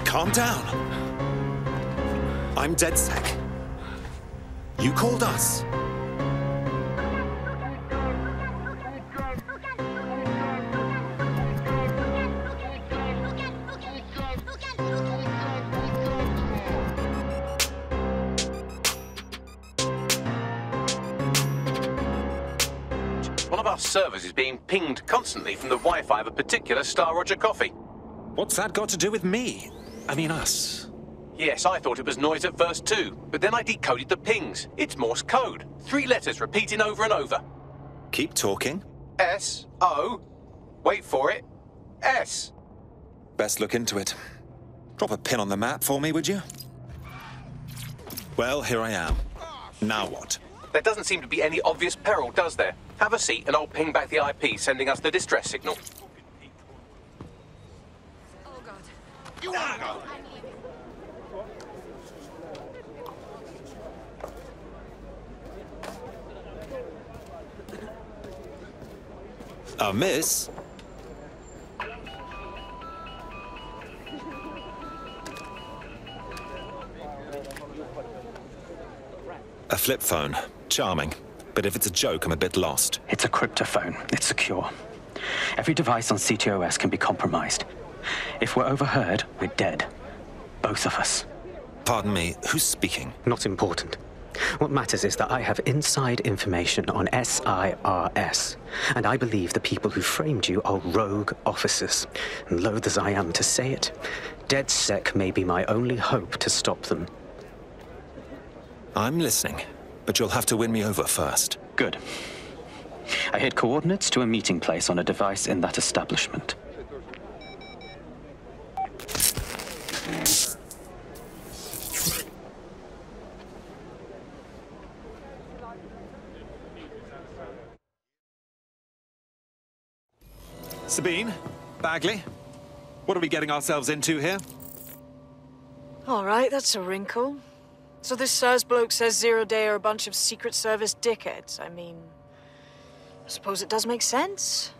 Calm down. I'm DedSec. You called us. One of our servers is being pinged constantly from the Wi-Fi of a particular Star Roger coffee. What's that got to do with me? I mean us. Yes, I thought it was noise at first too, but then I decoded the pings. It's Morse code. 3 letters repeating over and over. Keep talking. S-O. Wait for it. S. Best look into it. Drop a pin on the map for me, would you? Well, here I am. Now what? There doesn't seem to be any obvious peril, does there? Have a seat and I'll ping back the IP, sending us the distress signal. Oh, God. You wanna go? Miss? A flip phone. Charming. But if it's a joke, I'm a bit lost. It's a cryptophone. It's secure. Every device on CTOS can be compromised. If we're overheard, we're dead. Both of us. Pardon me, who's speaking? Not important. What matters is that I have inside information on SIRS, and I believe the people who framed you are rogue officers. And loath as I am to say it, DedSec may be my only hope to stop them. I'm listening, but you'll have to win me over first. Good. I hid coordinates to a meeting place on a device in that establishment. Sabine? Bagley? What are we getting ourselves into here? All right, that's a wrinkle. So this SIRS bloke says Zero Day are a bunch of Secret Service dickheads. I mean, I suppose it does make sense.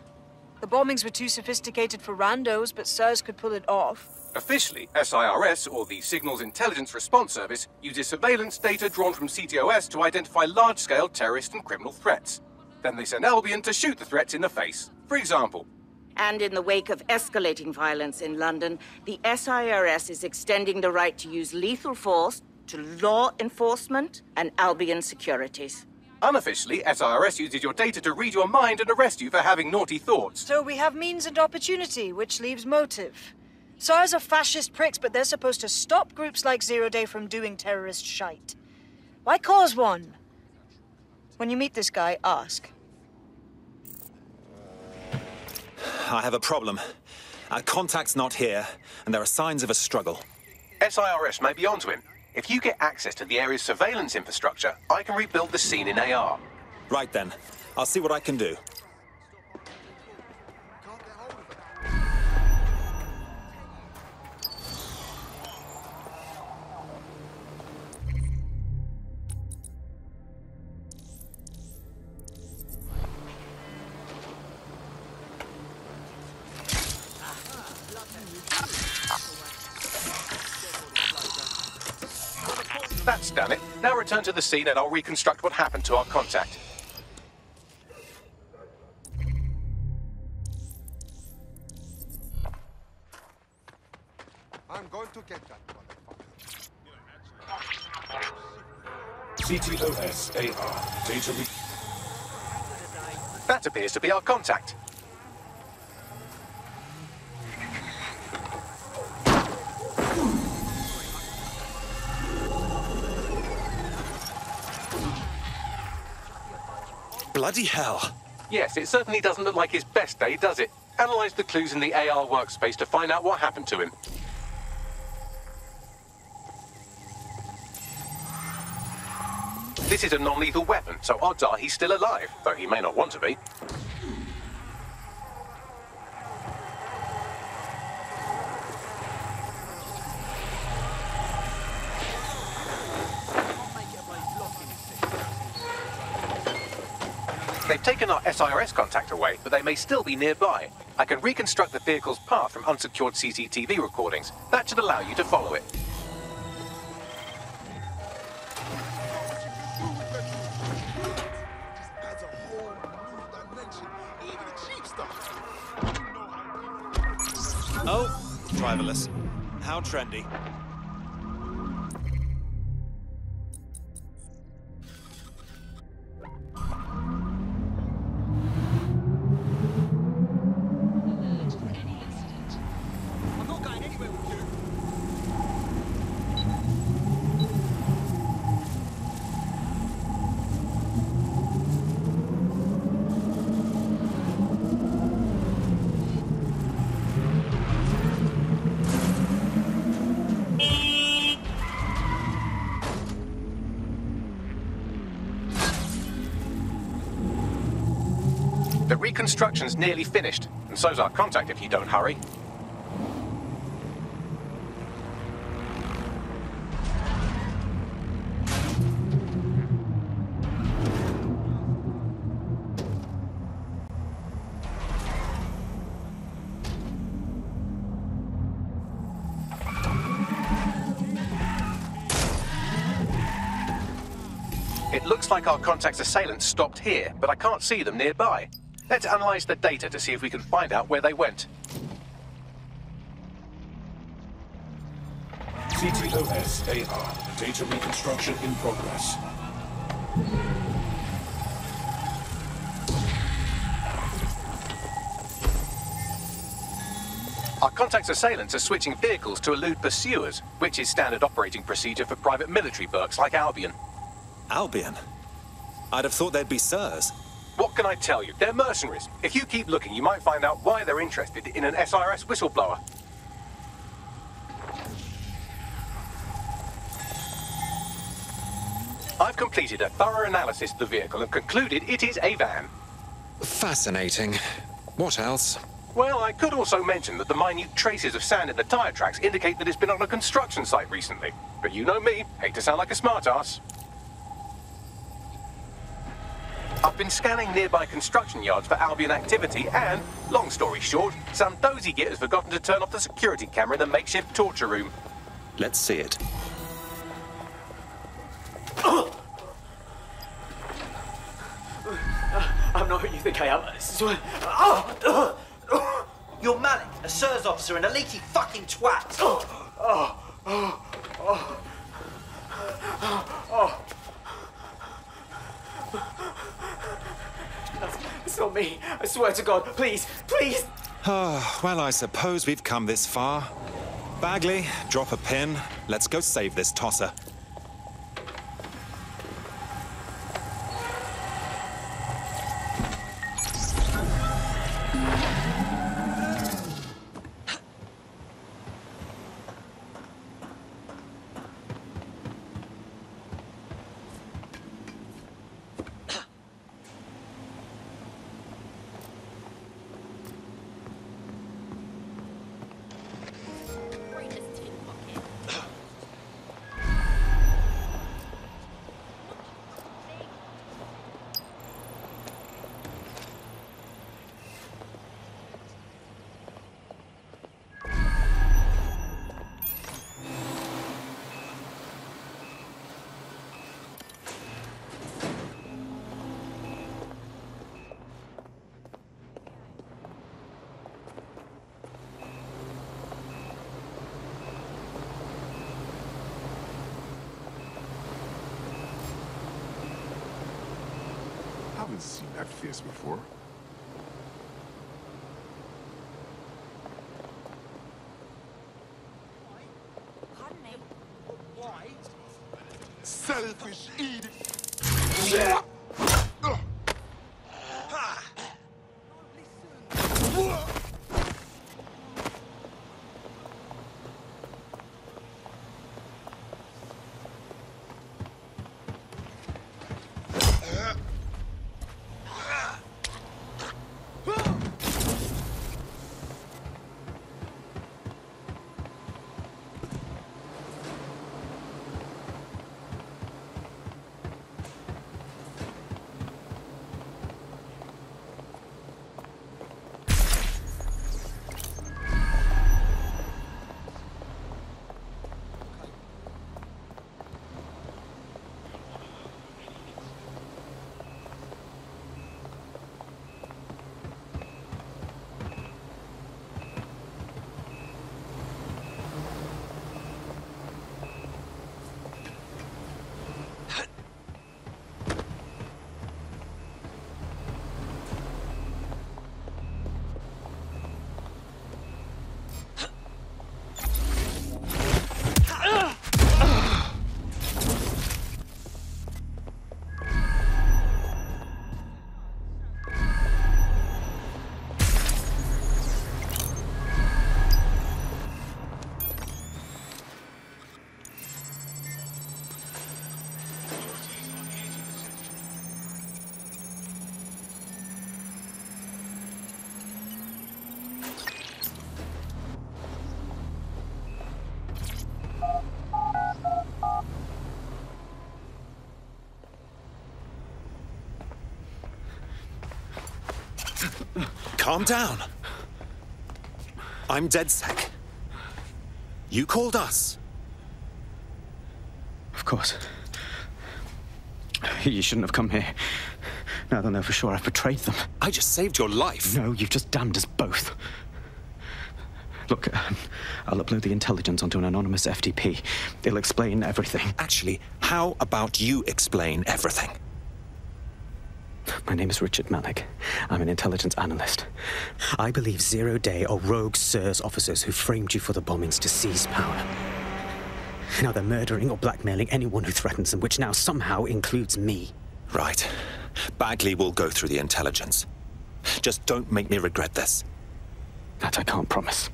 The bombings were too sophisticated for randos, but SIRS could pull it off. Officially, SIRS, or the Signals Intelligence Response Service, uses surveillance data drawn from CTOS to identify large-scale terrorist and criminal threats. Then they send Albion to shoot the threats in the face. For example, And in the wake of escalating violence in London, the SIRS is extending the right to use lethal force to law enforcement and Albion securities. unofficially, SIRS uses your data to read your mind and arrest you for having naughty thoughts. So we have means and opportunity, which leaves motive. SIRS are fascist pricks, but they're supposed to stop groups like Zero Day from doing terrorist shite. Why cause one? When you meet this guy, ask. I have a problem. Our contact's not here, and there are signs of a struggle. SIRS may be onto him. If you get access to the area's surveillance infrastructure, I can rebuild the scene in AR. Right then. I'll see what I can do. That's done it. Now return to the scene and I'll reconstruct what happened to our contact. I'm going to get that motherfucker. CTOS AR. Data That appears to be our contact. Bloody hell. Yes, it certainly doesn't look like his best day, does it? Analyze the clues in the AR workspace to find out what happened to him. This is a non-lethal weapon, so odds are he's still alive, though he may not want to be. They've taken our SIRS contact away, but they may still be nearby. I can reconstruct the vehicle's path from unsecured CCTV recordings. That should allow you to follow it. Adds a whole new dimension. Even the cheap stuff. Oh, driverless. How trendy. The reconstruction's nearly finished, and so's our contact if you don't hurry. It looks like our contact's assailants stopped here, but I can't see them nearby. Let's analyze the data to see if we can find out where they went. CTOS AR. Data reconstruction in progress. Our contact's assailants are switching vehicles to elude pursuers, which is standard operating procedure for private military burks like Albion. Albion? I'd have thought they'd be SIRS. What can I tell you? They're mercenaries. If you keep looking, you might find out why they're interested in an SIRS whistleblower. I've completed a thorough analysis of the vehicle and concluded it is a van. Fascinating. What else? Well, I could also mention that the minute traces of sand in the tire tracks indicate that it's been on a construction site recently. But you know me, hate to sound like a smartass. I've been scanning nearby construction yards for Albion activity and, long story short, some dozy git has forgotten to turn off the security camera in the makeshift torture room. Let's see it. I'm not who you think I am. I swear. You're Malik, a SIRS officer and a leaky fucking twat. It's not me. I swear to God. Please, please. Well, I suppose we've come this far. Bagley, drop a pin. Let's go save this tosser. I haven't seen that face before. Selfish idiot. Calm down. I'm DedSec. You called us. Of course. You shouldn't have come here. Now they'll know for sure I've betrayed them. I just saved your life. No, you've just damned us both. Look, I'll upload the intelligence onto an anonymous FTP. It'll explain everything. Actually, how about you explain everything? My name is Richard Malik. I'm an intelligence analyst. I believe Zero Day are rogue SIRS officers who framed you for the bombings to seize power. Now they're murdering or blackmailing anyone who threatens them, which now somehow includes me. Right. Bagley will go through the intelligence. Just don't make me regret this. That I can't promise.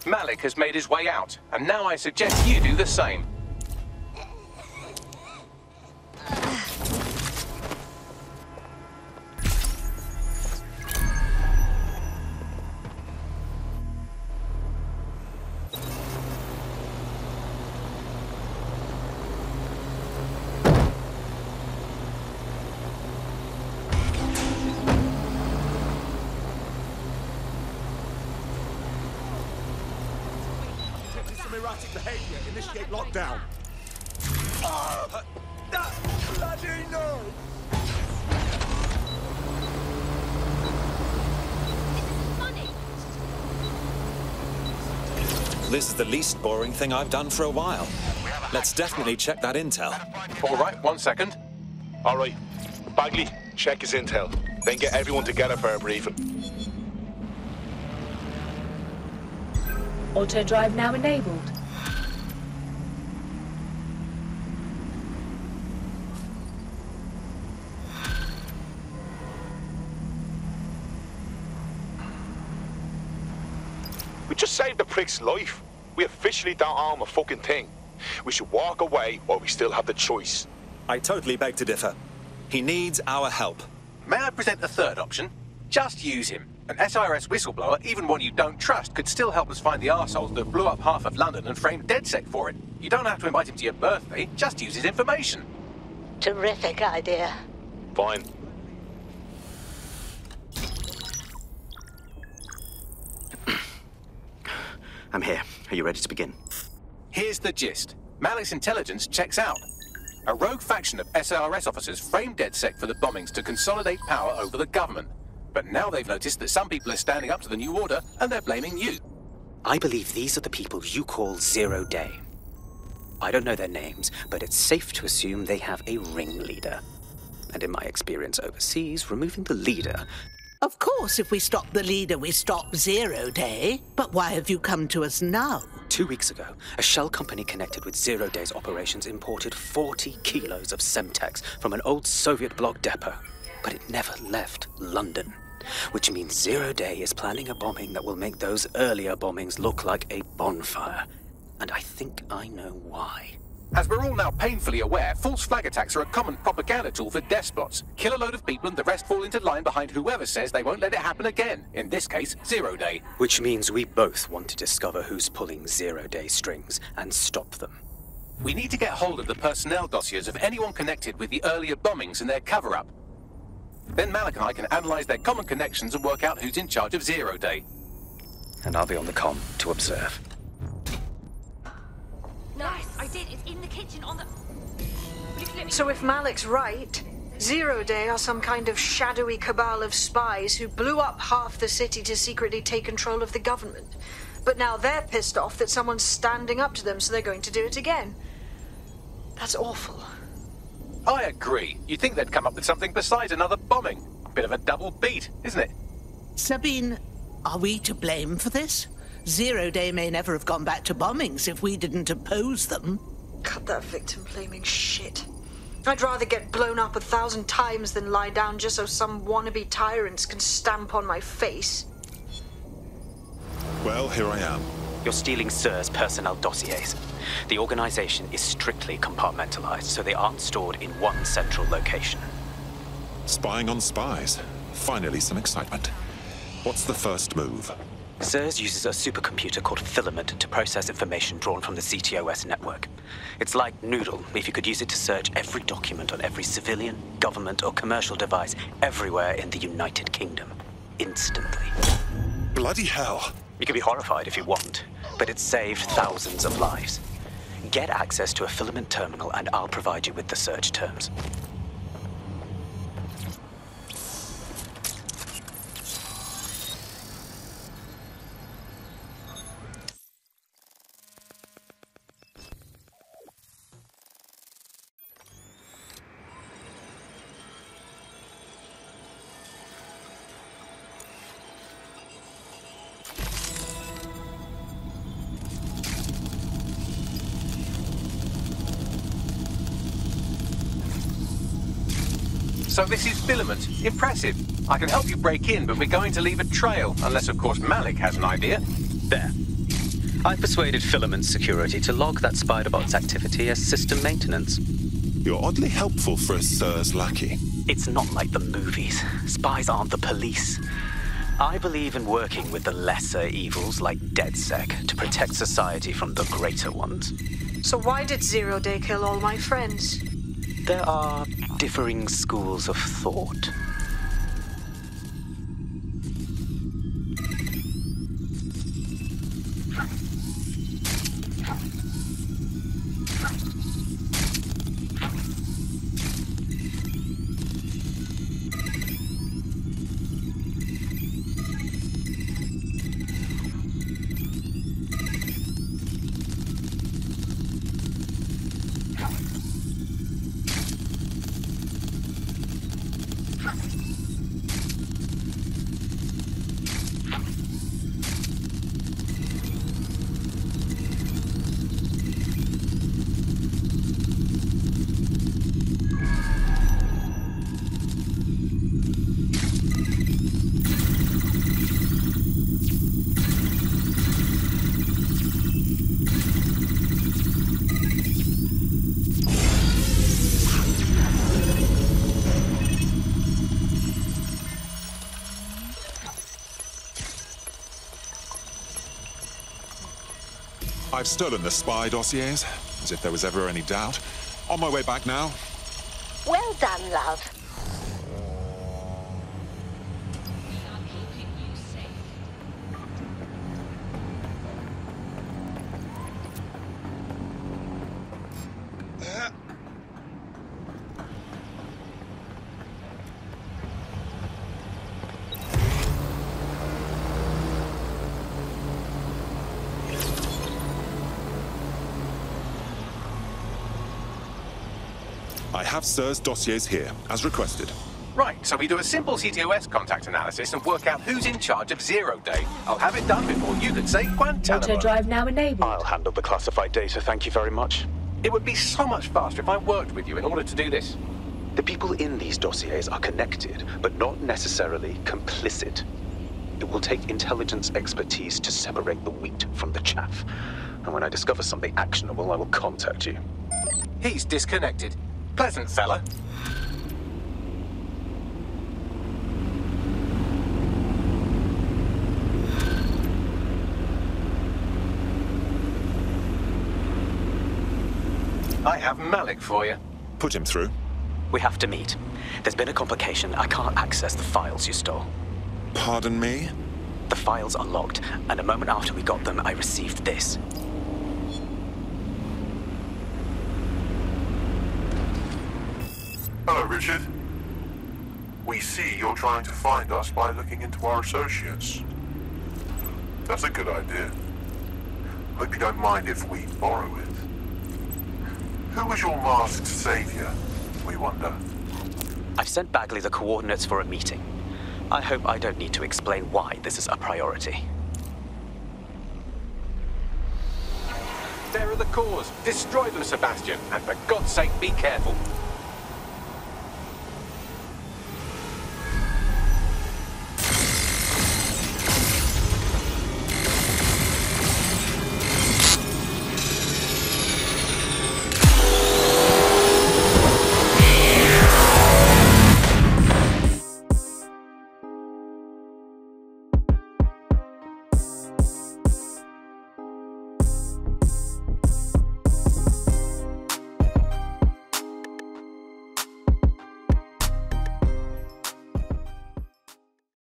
Malik has made his way out, and now I suggest you do the same. Erratic behavior. Initiate lockdown. Oh, that bloody no! This is the least boring thing I've done for a while. Let's definitely check that intel. All right, 1 second. All right. Bagley, check his intel. Then get everyone together for a briefing. Auto drive now enabled. We just saved the prick's life. We officially don't own a fucking thing. We should walk away while we still have the choice. I totally beg to differ. He needs our help. May I present a third option? Just use him. An SIRS whistleblower, even one you don't trust, could still help us find the arseholes that blew up half of London and framed DedSec for it. You don't have to invite him to your birthday, just use his information. Terrific idea. Fine. I'm here. Are you ready to begin? Here's the gist. Malik's intelligence checks out. A rogue faction of SIRS officers framed DedSec for the bombings to consolidate power over the government. But now they've noticed that some people are standing up to the new order, and they're blaming you. I believe these are the people you call Zero Day. I don't know their names, but it's safe to assume they have a ringleader. And in my experience overseas, removing the leader... Of course, if we stop the leader, we stop Zero Day. But why have you come to us now? 2 weeks ago, a shell company connected with Zero Day's operations imported 40 kilos of Semtex from an old Soviet bloc depot. But it never left London. Which means Zero Day is planning a bombing that will make those earlier bombings look like a bonfire. And I think I know why. As we're all now painfully aware, false flag attacks are a common propaganda tool for despots. Kill a load of people and the rest fall into line behind whoever says they won't let it happen again. In this case, Zero Day. Which means we both want to discover who's pulling Zero Day strings and stop them. We need to get hold of the personnel dossiers of anyone connected with the earlier bombings and their cover-up. Then Malik and I can analyze their common connections and work out who's in charge of Zero Day. And I'll be on the comm to observe. Nice, I did. It's in the kitchen on the... So if Malik's right, Zero Day are some kind of shadowy cabal of spies who blew up half the city to secretly take control of the government. But now they're pissed off that someone's standing up to them, so they're going to do it again. That's awful. I agree. You'd think they'd come up with something besides another bombing. Bit of a double beat, isn't it? Sabine, are we to blame for this? Zero Day may never have gone back to bombings if we didn't oppose them. Cut that victim-blaming shit. I'd rather get blown up 1,000 times than lie down just so some wannabe tyrants can stamp on my face. Well, here I am. You're stealing SIRS personnel dossiers. The organization is strictly compartmentalized, so they aren't stored in one central location. Spying on spies. Finally, some excitement. What's the first move? SIRS uses a supercomputer called Filament to process information drawn from the CTOS network. It's like Noodle if you could use it to search every document on every civilian, government, or commercial device everywhere in the United Kingdom. Instantly. Bloody hell. You can be horrified if you want, but it's saved thousands of lives. Get access to a Filament terminal and I'll provide you with the search terms. So this is Filament. Impressive. I can help you break in, but we're going to leave a trail, unless of course Malik has an idea. There. I've persuaded Filament Security to log that Spiderbot's activity as system maintenance. You're oddly helpful for a SIRS lackey. It's not like the movies. Spies aren't the police. I believe in working with the lesser evils like DedSec to protect society from the greater ones. So why did Zero Day kill all my friends? There are differing schools of thought. I've stolen the spy dossiers, as if there was ever any doubt. On my way back now. Well done, love. I have SIRS dossiers here, as requested. Right, so we do a simple CTOS contact analysis and work out who's in charge of Zero Day. I'll have it done before you can say Guantanamo. Auto drive now enabled. I'll handle the classified data, thank you very much. It would be so much faster if I worked with you in order to do this. The people in these dossiers are connected, but not necessarily complicit. It will take intelligence expertise to separate the wheat from the chaff. And when I discover something actionable, I will contact you. He's disconnected. Pleasant fella. I have Malik for you. Put him through. We have to meet. There's been a complication. I can't access the files you stole. Pardon me? The files are locked, and a moment after we got them, I received this. Hello, Richard. We see you're trying to find us by looking into our associates. That's a good idea. Hope you don't mind if we borrow it. Who was your masked savior, we wonder? I've sent Bagley the coordinates for a meeting. I hope I don't need to explain why this is a priority. There are the cores. Destroy them, Sebastian. And for God's sake, be careful.